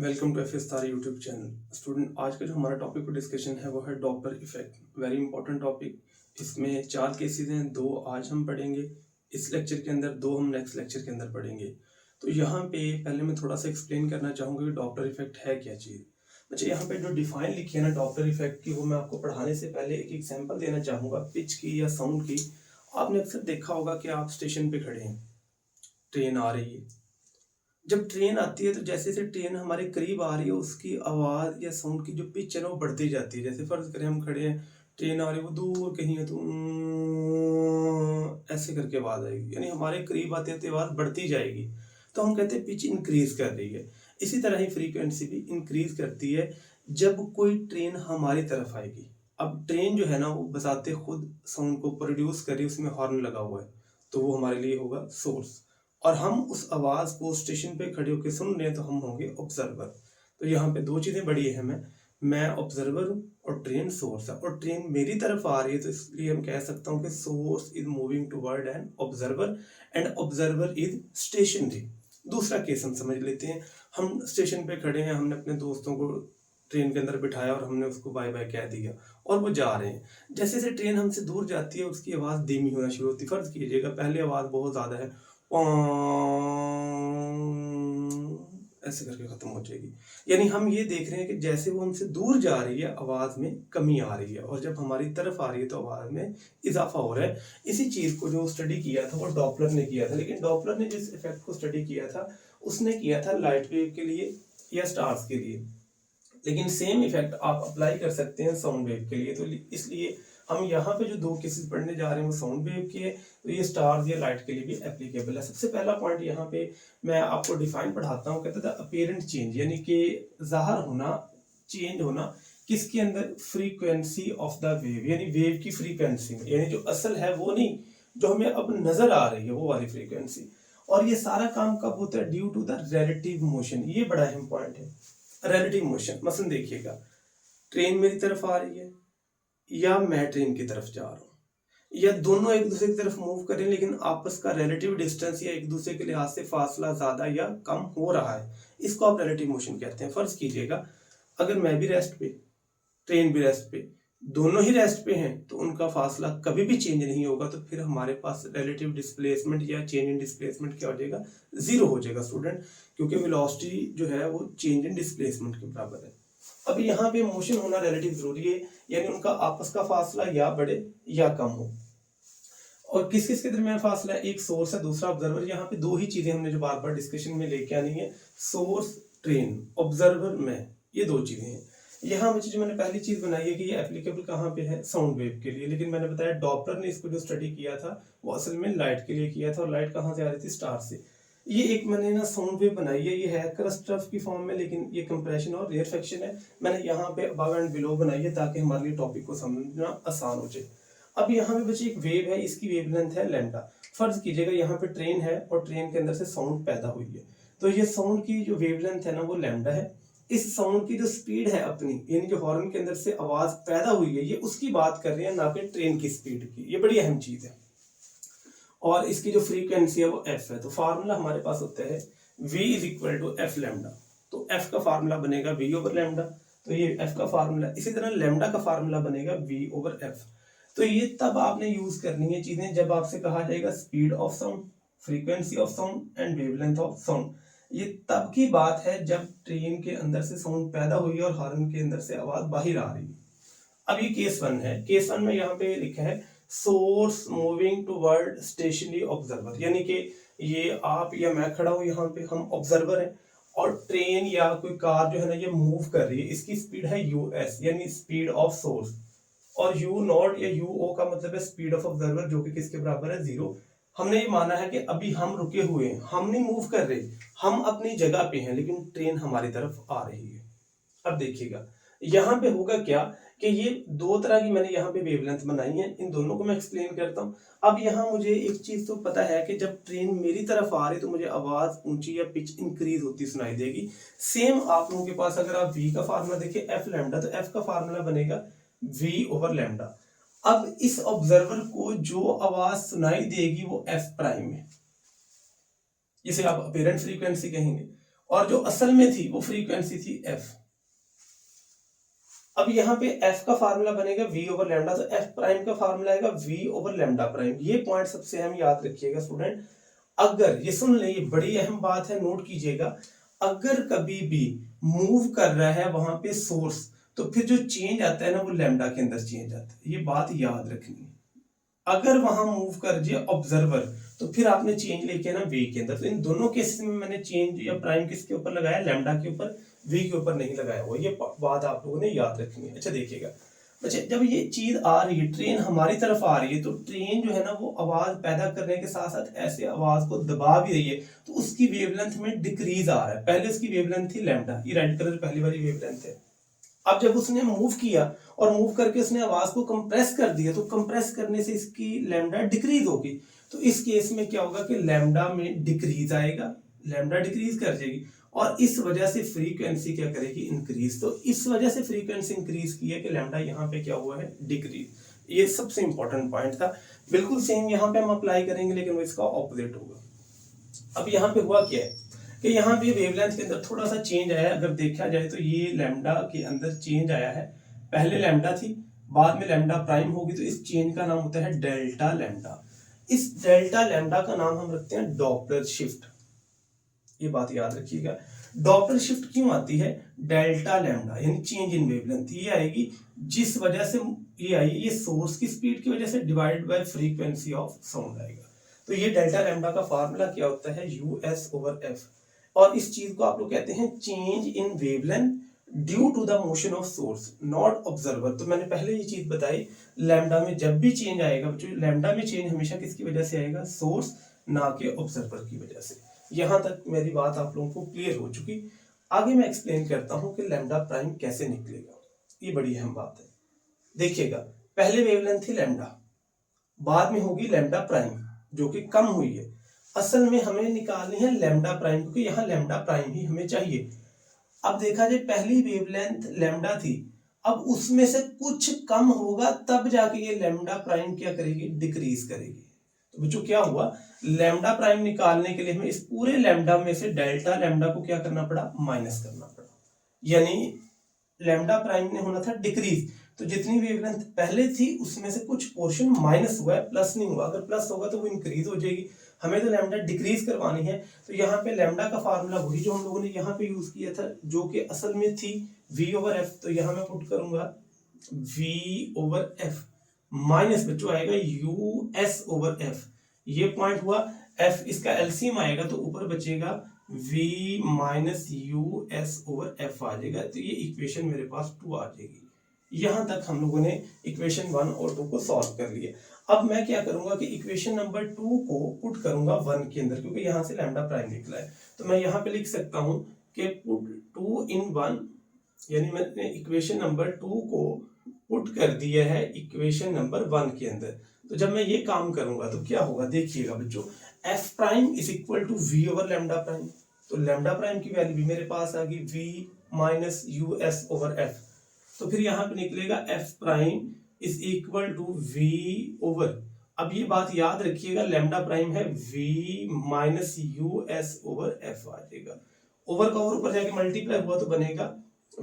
Welcome to f Tara YouTube channel. Student, आज का जो हमारा टॉपिक पर डिस्कशन है वो है Doppler effect. Very important topic. इसमें 4 केसेस हैं, 2 आज हम पढ़ेंगे इस लेक्चर के अंदर, 2 हम नेक्स्ट लेक्चर के अंदर पढ़ेंगे। तो यहाँ पे पहले मैं थोड़ा सा एक्सप्लेन करना चाहूँगा कि डॉपलर इफेक्ट है क्या चीज़। अच्छा, यहाँ पे जो डिफाइन लिखी है ना डॉपलर इफेक्ट की, वो मैं आपको पढ़ाने से पहले एक एग्जाम्पल देना चाहूँगा पिच की या साउंड की। आपने अक्सर देखा होगा कि आप स्टेशन पे खड़े हैं, ट्रेन आ रही है। जब ट्रेन आती है तो जैसे जैसे ट्रेन हमारे करीब आ रही है, उसकी आवाज़ या साउंड की जो पिच है ना वो बढ़ती जाती है। जैसे फर्ज करें हम खड़े हैं, ट्रेन आ रही है, वो दूर कहीं है तो ऐसे करके आवाज़ आएगी, यानी हमारे करीब आते आते आवाज़ बढ़ती जाएगी। तो हम कहते हैं पिच इंक्रीज कर रही है। इसी तरह ही फ्रीक्वेंसी भी इंक्रीज करती है जब कोई ट्रेन हमारी तरफ आएगी। अब ट्रेन जो है ना वो बजाते खुद साउंड को प्रोड्यूस कर रही है, उसमें हॉर्न लगा हुआ है, तो वो हमारे लिए होगा सोर्स। और हम उस आवाज को स्टेशन पे खड़े होकर सुन रहे हैं तो हम होंगे ऑब्जर्वर। तो यहाँ पे 2 चीजें बड़ी अहम है, मैं ऑब्जर्वर हूँ और ट्रेन सोर्स है। और ट्रेन मेरी तरफ आ रही है तो इसलिए हम कह सकता हूँ कि source is moving toward an observer and observer is stationary. दूसरा केस हम समझ लेते हैं। हम स्टेशन पे खड़े हैं, हमने अपने दोस्तों को ट्रेन के अंदर बिठाया और हमने उसको बाय बाय कह दिया और वो जा रहे हैं। जैसे जैसे ट्रेन हमसे दूर जाती है उसकी आवाज़ धीमी होना शुरू होती है। फर्ज कीजिएगा पहले आवाज़ बहुत ज़्यादा है, ऐसे करके खत्म हो जाएगी। यानी हम ये देख रहे हैं कि जैसे वो हमसे दूर जा रही है आवाज में कमी आ रही है, और जब हमारी तरफ आ रही है तो आवाज में इजाफा हो रहा है। इसी चीज को जो स्टडी किया था वो डॉपलर ने किया था, लेकिन डॉपलर ने जिस इफेक्ट को स्टडी किया था उसने किया था लाइट वेव के लिए या स्टार्स के लिए, लेकिन सेम इफेक्ट आप अप्लाई कर सकते हैं साउंड वेव के लिए। तो इसलिए हम यहाँ पे जो 2 केसेस पढ़ने जा रहे हैं वो साउंड वेव के, तो ये स्टार्स या लाइट के लिए भी एप्लीकेबल है। सबसे पहला पॉइंट यहाँ पे मैं आपको डिफाइन पढ़ाता हूँ, कहता था अपीरेंट चेंज, यानी कि जाहिर होना, चेंज होना किसके अंदर, फ्रीक्वेंसी ऑफ द वेव, यानी वेव की फ्रीक्वेंसी में, यानी जो असल है वो नहीं, जो हमें अब नजर आ रही है वो वाली फ्रीक्वेंसी। और ये सारा काम कब होता है, due to the relative motion. ये बड़ा अहम पॉइंट है, रिलेटिव मोशन। मसलन देखिएगा, ट्रेन मेरी तरफ आ रही है या मैं ट्रेन की तरफ जा रहा हूँ, या दोनों एक दूसरे की तरफ मूव करें लेकिन आपस का रिलेटिव डिस्टेंस या एक दूसरे के लिहाज से फासला ज्यादा या कम हो रहा है, इसको आप रिलेटिव मोशन कहते हैं। फर्ज कीजिएगा अगर मैं भी रेस्ट पे, ट्रेन भी रेस्ट पे, दोनों ही रेस्ट पे हैं तो उनका फासला कभी भी चेंज नहीं होगा, तो फिर हमारे पास रिलेटिव डिस्प्लेसमेंट या चेंज इन डिस्प्लेसमेंट क्या हो जाएगा, 0 हो जाएगा स्टूडेंट, क्योंकि वेलोसिटी जो है वो चेंज इन डिस्प्लेसमेंट के बराबर है। अब यहाँ पे मोशन होना रिलेटिव जरूरी है, यानी उनका आपस का फासला या बढ़े या कम हो। और किस किस के दरमियान फासला है, एक सोर्स है, दूसरा ऑब्जर्वर। यहाँ पे 2 ही चीजें हमने जो बार बार डिस्कशन में लेके आनी है, सोर्स ट्रेन, ऑब्जर्वर मैं, ये 2 चीजें हैं। यहाँ मुझे जो मैंने पहली चीज बनाई है कि ये एप्लीकेबल कहाँ पे है, साउंड वेव के लिए, लेकिन मैंने बताया डॉपलर ने इसको जो स्टडी किया था वो असल में लाइट के लिए किया था, और लाइट कहाँ से आ रही थी, स्टार से। ये एक मैंने ना साउंड वेव बनाई है, ये है क्रस्ट की फॉर्म में, लेकिन ये कंप्रेशन और रेयरफेक्शन है। मैंने यहाँ पे अबव एंड बिलो बनाई है ताकि हमारे लिए टॉपिक को समझना आसान हो जाए। अब यहाँ पे बच्चे एक वेव है, इसकी वेवलेंथ है लैम्डा। फर्ज कीजिएगा यहाँ पे ट्रेन है और ट्रेन के अंदर से साउंड पैदा हुई है, तो ये साउंड की जो वेवलेंथ है ना वो लैम्डा है। इस साउंड की जो स्पीड है अपनी, यानी जो हॉर्न के अंदर से आवाज पैदा हुई है, ये उसकी बात कर रहे हैं, ना कि ट्रेन की स्पीड की। ये बड़ी अहम चीज है। और इसकी जो फ्रीक्वेंसी है वो एफ है। तो फार्मूला हमारे पास होता है v is equal to f lambda. तो एफ का फार्मूला बनेगा v ओवर लैम्डा, तो ये एफ का फार्मूला। इसी तरह लैम्डा का फार्मूला बनेगा v ओवर एफ। तो ये तब आपने यूज करनी है चीजें जब आपसे कहा जाएगा speed of sound, frequency of sound and wavelength of sound. ये तब की बात है जब ट्रेन के अंदर से साउंड पैदा हुई है और हॉर्न के अंदर से आवाज बाहर आ रही है। अब ये केस 1 है। केस 1 में यहाँ पे लिखा है source moving toward stationary observer, यानी कि ये आप या मैं खड़ा हूं, यहाँ पे हम ऑब्जर्वर हैं, और ट्रेन या कोई कार जो है ना ये मूव कर रही है। इसकी स्पीड है यूएस, यानी स्पीड ऑफ सोर्स, और यू नॉट या यू ओ का मतलब है स्पीड ऑफ ऑब्जर्वर, जो कि किसके बराबर है, 0। हमने ये माना है कि अभी हम रुके हुए हैं, हम नहीं मूव कर रहे, हम अपनी जगह पे हैं, लेकिन ट्रेन हमारी तरफ आ रही है। अब देखिएगा यहाँ पे होगा क्या कि ये 2 तरह की मैंने यहाँ पे वेवलेंथ बनाई है, इन दोनों को मैं एक्सप्लेन करता हूँ। अब यहाँ मुझे एक चीज तो पता है कि जब ट्रेन मेरी तरफ आ रही तो मुझे आवाज ऊंची या पिच इंक्रीज होती सुनाई देगी। सेम आप लोगों के पास अगर आप v का फार्मूला देखिए एफ लैम्डा, तो एफ का फार्मूला बनेगा v ओवर लैम्डा। अब इस ऑब्जर्वर को जो आवाज सुनाई देगी वो एफ प्राइम है, इसे आप अपीरेंट फ्रीक्वेंसी कहेंगे। और जो असल में थी वो फ्रीक्वेंसी थी f। अब यहाँ पे f का फार्मूला बनेगा v ओवर लैम्डा, तो f प्राइम का फार्मूला आएगा v ओवर लैम्डा प्राइम। ये पॉइंट सबसे अहम याद रखिएगा स्टूडेंट। अगर ये सुन ले, ये बड़ी अहम बात है, नोट कीजिएगा, अगर कभी भी मूव कर रहा है वहां पे सोर्स, तो फिर जो चेंज आता है ना वो लैम्डा के अंदर चेंज आता है, ये बात याद रखनी है। अगर वहां मूव कर दिया ऑब्जर्वर, तो फिर आपने चेंज लेके ना वे के अंदर। तो इन दोनों केसेस में मैंने चेंज या प्राइम किसके ऊपर लगाया, लैम्डा के ऊपर, वे के ऊपर नहीं लगाया हुआ। ये बात आप लोगों ने याद रखनी है। अच्छा देखिएगा, अच्छा जब ये चीज आ रही है, ट्रेन हमारी तरफ आ रही है, तो ट्रेन जो है ना वो आवाज पैदा करने के साथ साथ ऐसे आवाज को दबा भी रही है, तो उसकी वेवलेंथ में डिक्रीज आ रहा है। पहले उसकी वेवलेंथ थी लैम्डा, ये रेड कलर पहली वाली वेवलेंथ है। अब जब उसने मूव किया और मूव करके उसने आवाज को कंप्रेस कर दिया, तो कंप्रेस करने से इसकी लैम्डा डिक्रीज होगी। तो इस केस में क्या होगा कि लैम्डा में डिक्रीज आएगा, लैम्डा डिक्रीज कर जाएगी, और इस वजह से फ्रीक्वेंसी क्या करेगी, इंक्रीज। तो इस वजह से फ्रीक्वेंसी इंक्रीज की है कि लैम्डा यहाँ पे क्या हुआ है, डिक्रीज। ये सबसे इंपॉर्टेंट पॉइंट था। बिल्कुल सेम यहाँ पे हम अप्लाई करेंगे, लेकिन वो इसका ऑपोजिट होगा। अब यहाँ पे हुआ क्या है कि यहाँ पे वेवलेंथ के अंदर थोड़ा सा चेंज आया है। अगर देखा जाए तो ये लैम्डा के अंदर चेंज आया है। पहले लैम्डा थी, बाद में लैम्डा प्राइम होगी, तो इस चेंज का नाम होता है डेल्टा लैम्डा। इस डेल्टा लैम्डा का नाम हम रखते हैं डॉपलर शिफ्ट। ये बात याद रखिएगा। डॉपलर शिफ्ट क्यों आती है, डेल्टा लैम्डा यानी चेंज इन वेवलेंथ ये आएगी जिस वजह से ये आई, ये सोर्स की स्पीड की वजह से divide by frequency of sound आएगा। तो ये डेल्टा लैम्डा का फार्मूला क्या होता है, यूएस ओवर एफ। और इस चीज को आप लोग कहते हैं change in wavelength due to the motion of source not observer. तो मैंने पहले ये चीज बताई, लैम्डा में जब भी चेंज आएगा बच्चों, लैम्डा में चेंज हमेशा किसकी वजह से आएगा, सोर्स, ना कि ऑब्जर्वर की वजह से। यहां तक मेरी बात आप लोगों को क्लियर हो चुकी। आगे मैं एक्सप्लेन करता हूं कि लैम्डा प्राइम कैसे निकलेगा। ये बड़ी अहम बात है। देखिएगा, पहले वेवलेंथ थी लैम्डा, बाद में होगी लैम्डा प्राइम जो कि कम हुई है। असल में हमें निकालनी है लैम्डा प्राइम, क्योंकि यहाँ लैम्डा प्राइम ही हमें चाहिए। अब देखा जाए, पहली वेवलेंथ लैम्डा थी, अब उसमें से कुछ कम होगा तब जाके ये लैम्डा प्राइम क्या करेगी, डिक्रीज करेगी। तो बच्चों क्या हुआ, लैम्डा प्राइम निकालने के लिए हमें इस पूरे लैम्डा में से डेल्टा लैम्डा को क्या करना पड़ा, माइनस करना पड़ा। यानी लैम्डा प्राइम ने होना था डिक्रीज, तो जितनी वेवलेंथ पहले थी उसमें से कुछ पोर्शन माइनस हुआ है, प्लस नहीं हुआ। अगर प्लस होगा तो वो इंक्रीज हो जाएगी, हमें तो लैम्डा डिक्रीज करवानी है। तो यहाँ पे लैम्डा का फार्मूला वही जो हम लोगों ने यहाँ पे यूज किया था, जो कि असल में थी v ओवर एफ। तो यहाँ मैं पुट करूंगा v ओवर एफ माइनस बच्चों आएगा यू एस ओवर एफ। ये पॉइंट हुआ, f इसका एलसीएम आएगा तो ऊपर बचेगा v minus U S over F आ जाएगा। तो ये इक्वेशन मेरे पास 2 आ जाएगी। यहां तक हम लोगों ने इक्वेशन 1 और 2 को सॉल्व कर लिया। अब मैं क्या करूंगा कि इक्वेशन नंबर 2 को पुट करूंगा 1 के अंदर, क्योंकि यहां से लैम्डा प्राइम निकला है। तो मैं यहां पे लिख सकता हूं कि पुट 2 इन 1, यानी मैंने इक्वेशन नंबर 2 को पुट कर दिया है इक्वेशन नंबर 1 के अंदर। तो जब मैं ये काम करूंगा तो क्या होगा, देखिएगा बच्चों, f prime is equal to we over lambda prime. तो लैम्डा प्राइम की वैल्यू भी मेरे पास आ गई v minus U S over f. तो फिर यहां पे निकलेगा f prime is equal to v over, अब ये बात याद रखिएगा, लैम्डा प्राइम है v minus U S over f आ जाएगा। ओवर का ओवर ऊपर जाके मल्टीप्लाई हुआ तो बनेगा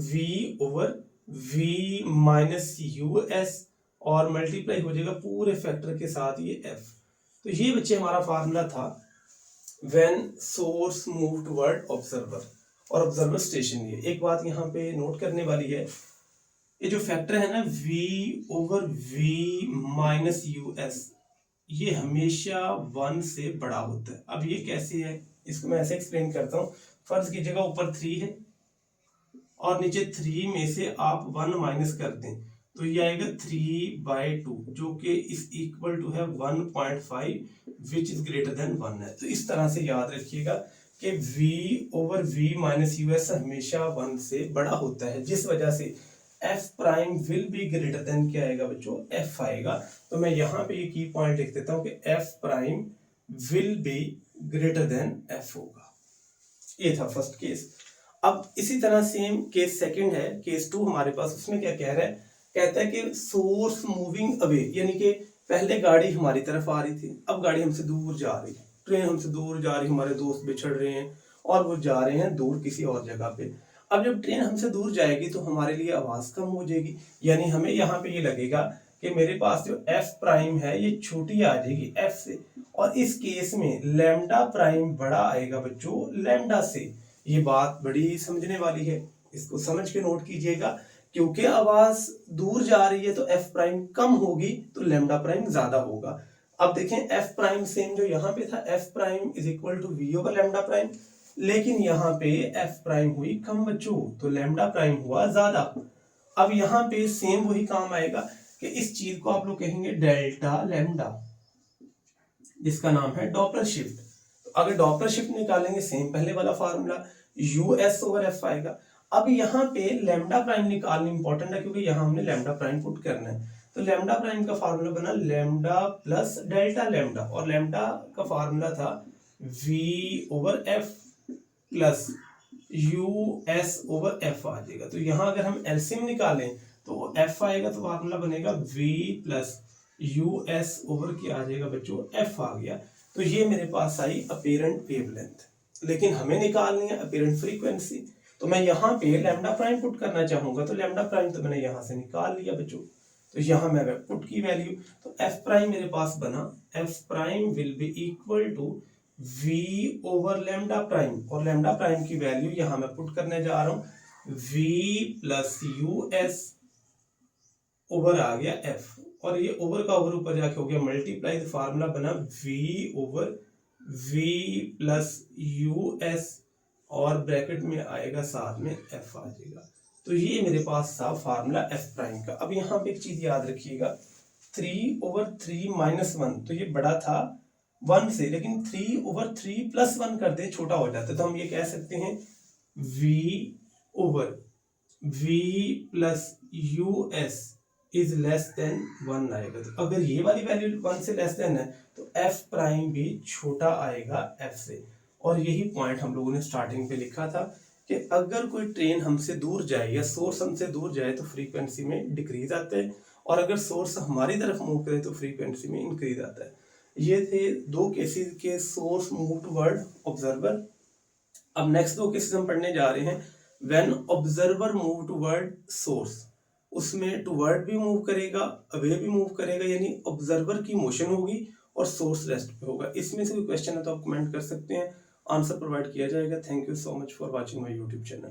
v over v minus you s, और मल्टीप्लाई हो जाएगा पूरे फैक्टर के साथ ये f। तो ये बच्चे हमारा फार्मूला था when source move toward observer और ऑब्जर्वर स्टेशनरी। एक बात यहाँ पे नोट करने वाली है, ये जो फैक्टर है ना v over v minus U S, ये हमेशा 1 से बड़ा होता है। अब ये कैसे है, इसको मैं ऐसे एक्सप्लेन करता हूँ। फर्ज कीजिएगा ऊपर 3 है और नीचे 3 में से आप 1 माइनस कर दें, तो ये आएगा 3/2, जो कि इस इक्वल टू है 1.5 विच इज ग्रेटर देन 1 है। तो इस तरह से याद रखिएगा कि v over v minus U S हमेशा 1 से बड़ा होता है, जिस वजह से f prime will be greater than क्या आएगा बच्चों, f आएगा। तो मैं यहाँ पे ये की पॉइंट लिख देता हूँ कि f prime will be greater than f होगा। ये था फर्स्ट केस। अब इसी तरह सेम केस सेकंड है, केस 2 हमारे पास। उसमें क्या कह रहा है, कहता है कि सोर्स मूविंग अवे, यानी कि पहले गाड़ी हमारी तरफ आ रही थी, अब गाड़ी हमसे दूर जा रही है, ट्रेन हमसे दूर जा रही है, हमारे दोस्त बिछड़ रहे हैं और वो जा रहे हैं दूर किसी और जगह पे। अब जब ट्रेन हमसे दूर जाएगी तो हमारे लिए आवाज कम हो जाएगी, यानी हमें यहाँ पे ये लगेगा कि मेरे पास जो एफ प्राइम है ये छोटी आ जाएगी एफ से, और इस केस में लैम्डा प्राइम बड़ा आएगा बच्चों लैम्डा से। ये बात बड़ी समझने वाली है, इसको समझ के नोट कीजिएगा। क्योंकि आवाज दूर जा रही है तो एफ प्राइम कम होगी तो लैम्डा प्राइम ज्यादा होगा। अब देखें एफ प्राइम सेम जो यहाँ पे था, f prime is equal to we over lambda prime, लेकिन यहाँ पे एफ प्राइम हुई कम बच्चों तो लैम्डा प्राइम हुआ ज्यादा। अब यहाँ पे सेम वही काम आएगा कि इस चीज को आप लोग कहेंगे डेल्टा लैम्डा, जिसका नाम है डॉपलर शिफ्ट। तो अगर डॉपलर शिफ्ट निकालेंगे सेम पहले वाला formula U S over F आएगा। अब यहाँ पे लैम्डा प्राइम निकालना इंपॉर्टेंट है क्योंकि यहाँ हमने लैम्डा प्राइम पुट करना है। तो लैम्डा प्राइम का फार्मूला बना लैम्डा प्लस डेल्टा लैम्डा, और लैम्डा का फार्मूला था V over F plus U S over F आ जाएगा। तो यहाँ अगर हम एलसीएम निकालें तो एफ आएगा तो फार्मूला बनेगा v plus U S over की आ जाएगा बच्चों एफ आ गया। तो ये मेरे पास आई अपीरेंट वेवलेंथ, लेकिन हमें निकालनी है अपीरेंट फ्रीक्वेंसी। तो मैं यहाँ पे लैम्डा प्राइम पुट करना चाहूंगा तो लैम्डा प्राइम तो मैंने यहाँ से निकाल लिया बच्चों, तो यहाँ मैं पुट की वैल्यू, तो एफ प्राइम मेरे पास बना F prime will be equal to we over lambda prime, और लैम्डा प्राइम की वैल्यू यहाँ मैं पुट करने जा रहा हूँ V plus U S over आ गया एफ, और ये ओवर का ओवर ऊपर जाके हो गया मल्टीप्लाई, तो फार्मूला बना v over v plus you s और ब्रैकेट में आएगा साथ में एफ आ जाएगा। तो ये मेरे पास था फार्मूला एफ प्राइम का। अब यहाँ पे एक चीज याद रखिएगा 3 ओवर 3 माइनस 1, तो ये बड़ा था 1 से, लेकिन 3 ओवर 3 प्लस 1 कर दे छोटा हो जाता है, तो हम ये कह सकते हैं v over v plus U S is less than 1 आएगा। तो अगर ये वाली वैल्यू 1 से लेस देन है तो एफ प्राइम भी छोटा आएगा एफ से। और यही पॉइंट हम लोगों ने स्टार्टिंग पे लिखा था कि अगर कोई ट्रेन हमसे दूर जाए या सोर्स हमसे दूर जाए तो फ्रीक्वेंसी में डिक्रीज आता है, और अगर सोर्स हमारी तरफ मूव करे तो फ्रीक्वेंसी में इंक्रीज आता है। ये थे दो केसेस के सोर्स मूव टुवर्ड ऑब्जर्वर। अब नेक्स्ट दो केसेस हम पढ़ने जा रहे हैं when observer move toward source. उसमें टुवर्ड भी मूव करेगा, अवे भी मूव करेगा, यानी ऑब्जर्वर की मोशन होगी और सोर्स रेस्ट पे होगा। इसमें से कोई क्वेश्चन है तो आप कमेंट कर सकते हैं, आंसर प्रोवाइड किया जाएगा। Thank you so much for watching my YouTube channel.